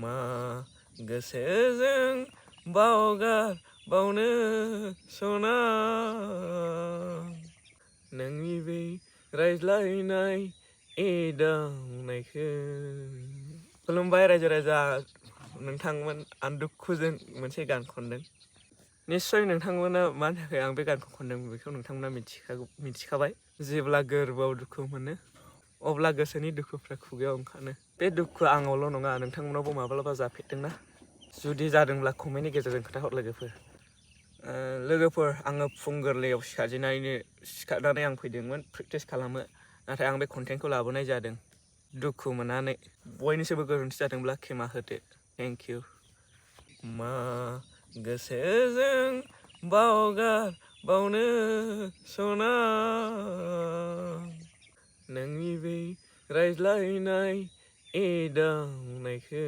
मा गोसोजों बावनो सना नोंनि बे रायज्लायनाय एदावनायखौ। खुलुमबाय रायजो राजा, नोंथांमोन आं दुखुजों मोनसे गान खनदों। निस्सय नोंथांमोना मानि थाखाय आं बे गानखौ खनदों बेखौ नोंथांमोना मिथिखाबाय। जेब्ला गोरबोआव दुखु मोनो अब्ला गोसोनि दुखुफ्रा खुगायाव ओंखारो। बे दुखुआ आंनावल' नङा, नोंथांमोनावबो माब्लाबा जाफेरदोंना? जुदि जादोंब्ला कमेन्टनि गेजेरजों खोन्थाहर लोगोफोर। आङो फुं गोरलैयाव सिखारनानै आं फैदोंमोन प्रेक्टिस खालामो, नाथाय आं बे कन्टेन्टखौ लाबोनाय जादों दुखु मोननानै। बयनिसिमबो गोरोन्थि जादोंब्ला क्षमा होदो। Thank you. मा गोसोजों बावनो सना नोंनि बे रायज्लायनाय एदावनायखौ।